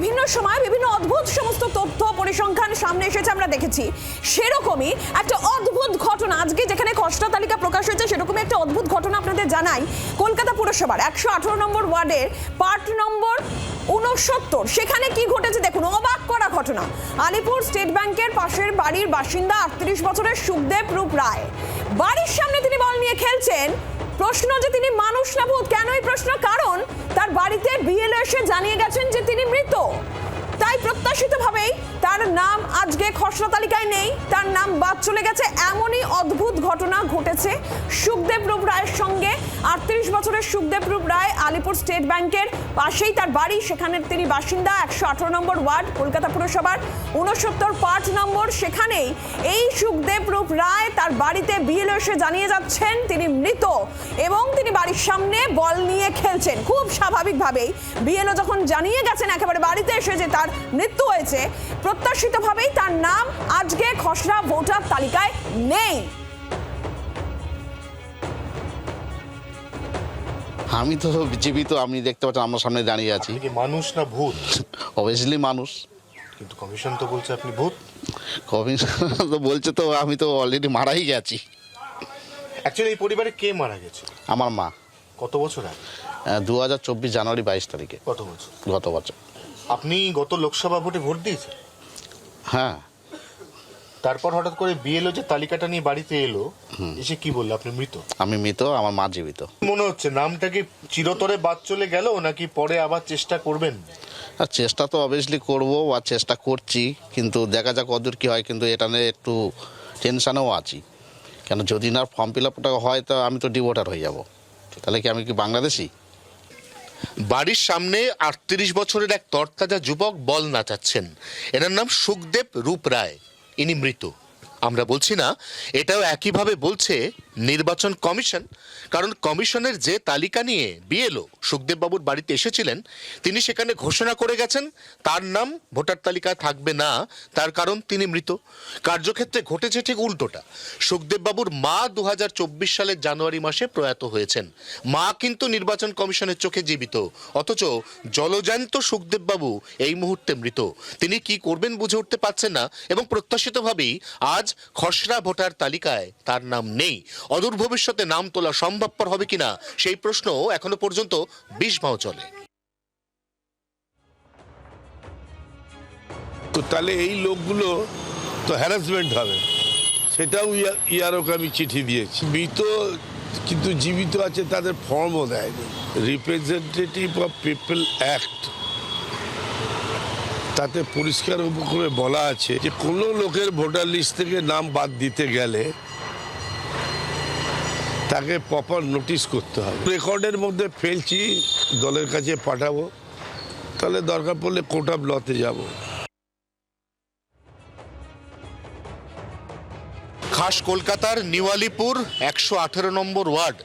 বিভিন্ন সময় বিভিন্ন অদ্ভুত সমস্ত তথ্য পরিসংখ্যান সামনে এসেছে, আমরা দেখেছি। সেরকমই একটা অদ্ভুত ঘটনা আজকে যেখানে খসড়া তালিকা প্রকাশ হয়েছে, সেরকমই একটা অদ্ভুত ঘটনা আপনাদের জানাই। কলকাতা পুরসভার 118 নম্বর ওয়ার্ডের পার্ট নম্বর 69, সেখানে কি ঘটেছে দেখুন, অবাক করা ঘটনা। আলিপুর স্টেট ব্যাংকের পাশের বাড়ির বাসিন্দা 38 বছরের সুখদেব রূপ রায়, বাড়ির সামনে তিনি বল নিয়ে খেলছেন। প্রশ্ন যে তিনি মানুষ না ভূত, কেন এই প্রশ্ন? কারণ তার বাড়িতে বিএলও এসে জানিয়ে গেছেন যে তিনি মৃত। তাই প্রত্যাশিতভাবেই তার নাম আজকে খসড়া তালিকায় নেই, তার নাম বাদ চলে গেছে। এমনই অদ্ভুত ঘটনা ঘটেছে সুখদেব রূপ রায়ের সঙ্গে। 38 বছরের সুখদেব রূপ রায়, আলিপুর স্টেট ব্যাংকের পাশেই তার বাড়ি, সেখানে তিনি বাসিন্দা। 118 নম্বর ওয়ার্ড, কলকাতা পুরসভার 69 পার্ট নম্বর, সেখানেই এই সুখদেব রূপ রায় তার বাড়িতে বিএলও এসে জানিয়ে যাচ্ছেন তিনি মৃত এবং তিনি বাড়ির সামনে বল নিয়ে খেলছেন। খুব স্বাভাবিকভাবেই বিএলও যখন জানিয়ে গেছেন একেবারে বাড়িতে এসে যে তার মৃত্যু হয়েছে, প্রত্যাশিতভাবেই তার নাম আজকে খসড়া ভোটার তালিকায় নেই। আমি তো জীবিত, আপনি দেখতে পাচ্ছেন আমার সামনে দাঁড়িয়ে আছি। মানুষ না ভূত? অবভিয়াসলি মানুষ। কিন্তু কমিশন তো বলছে আপনি ভূত। কমিশন তো বলছে, তো আমি তো অলরেডি মারাই গেছি। অ্যাকচুয়ালি এই পরিবারে কে মারা গেছে? আমার মা। কত বছর আগে? 2024 জানুয়ারি 22 তারিখে। কত বছর? গত বছর। আপনি গত লোকসভা ভোটে ভোট দিয়েছেন? হ্যাঁ। তারপর হঠাৎ করে বিএলও যে তালিকাটা নিয়ে বাড়িতে এলো, এসে কি বললো আপনি মৃত? আমি মৃত, আমার মা জীবিত। মনে হচ্ছে নামটা কি চিরতরে বাদ চলে গেল, নাকি পরে আবার চেষ্টা করবেন? আর চেষ্টা তো অবভিয়াসলি করবো, আর চেষ্টা করছি, কিন্তু দেখা যাক কতদূর কী হয়। কিন্তু এটা নিয়ে একটু টেনশানেও আছি, কেন যদি না ফর্ম ফিল আপটা হয় তো আমি তো ডিভোটার হয়ে যাব। তাহলে কি আমি কি বাংলাদেশি? বাড়ির সামনে 38 বছরের এক তরতাজা যুবক বল নাচাচ্ছেন। এনার নাম সুখদেব রূপ রায়, ইনি মৃত। আমরা বলছি না, এটাও একইভাবে বলছে নির্বাচন কমিশন। কারণ কমিশনের যে তালিকা নিয়ে বিএলও সুখদেব বাবুর বাড়িতে এসেছিলেন, তিনি সেখানে ঘোষণা করে গেছেন তার নাম ভোটার তালিকায় থাকবে না, তার কারণ তিনি মৃত। কার্যক্ষেত্রে ঘটেছে ঠিক উল্টোটা। সুখদেব বাবুর মা 2024 সালের জানুয়ারি মাসে প্রয়াত হয়েছেন। মা কিন্তু নির্বাচন কমিশনের চোখে জীবিত, অথচ জলজান্ত সুখদেব বাবু এই মুহূর্তে মৃত। তিনি কি করবেন বুঝে উঠতে পারছেন না এবং প্রত্যাশিতভাবেই আজ খসড়া ভোটার তালিকায় তার নাম নেই। অদূর ভবিষ্যতে নাম তোলা সম্ভবপর হবে কিনা সেই প্রশ্ন এখনো পর্যন্ত বিস্ময় চলে। তো তাহলে এই লোকগুলো তো হ্যারাসমেন্ট হবে, সেটাও ইয়ারোকে আমি চিঠি দিয়েছি। মৃত কিন্তু জীবিত আছে, তাদের ফর্মও দেয়নি। রিপ্রেজেন্টেটিভ অফ পিপল অ্যাক্ট, তাতে পরিষ্কার করে বলা আছে যে কোনো লোকের ভোটার লিস্ট থেকে নাম বাদ দিতে গেলে তাকে প্রপার নোটিশ করতে হবে। রেকর্ডের মধ্যে ফেলছি, দলের কাছে পাঠাবো, তাহলে দরকার পড়লে কোর্ট অফ লতে যাব। খাস কলকাতার নিউ আলিপুর 118 নম্বর ওয়ার্ড,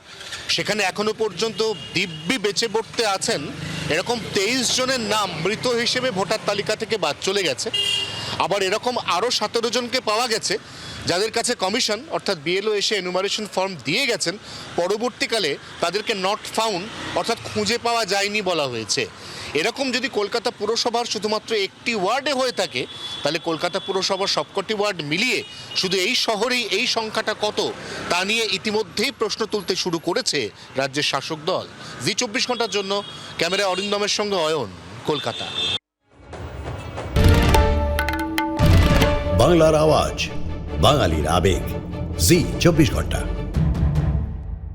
সেখানে এখনো পর্যন্ত দিব্যি বেঁচে পড়তে আছেন এরকম 23 জনের নাম মৃত হিসেবে ভোটার তালিকা থেকে বাদ চলে গেছে। আবার এরকম আরও 17 জনকে পাওয়া গেছে যাদের কাছে কমিশন অর্থাৎ বিএলও এসে এনুমারেশন ফর্ম দিয়ে গেছেন, পরবর্তীকালে তাদেরকে নট ফাউন্ড অর্থাৎ খুঁজে পাওয়া যায়নি বলা হয়েছে। এরকম যদি কলকাতা পুরসভার শুধুমাত্র একটি ওয়ার্ডে হয়ে থাকে, তাহলে কলকাতা পুরসভার সবকটি ওয়ার্ড মিলিয়ে শুধু এই শহরেই এই সংখ্যাটা কত তা নিয়ে ইতিমধ্যেই প্রশ্ন তুলতে শুরু করেছে রাজ্যের শাসক দল। জি 24 ঘন্টার জন্য ক্যামেরায় অরিন্দমের সঙ্গে অয়ন, কলকাতা। বাংলার আওয়াজ, বাঙালির আবেগ, জি 24 ঘন্টা।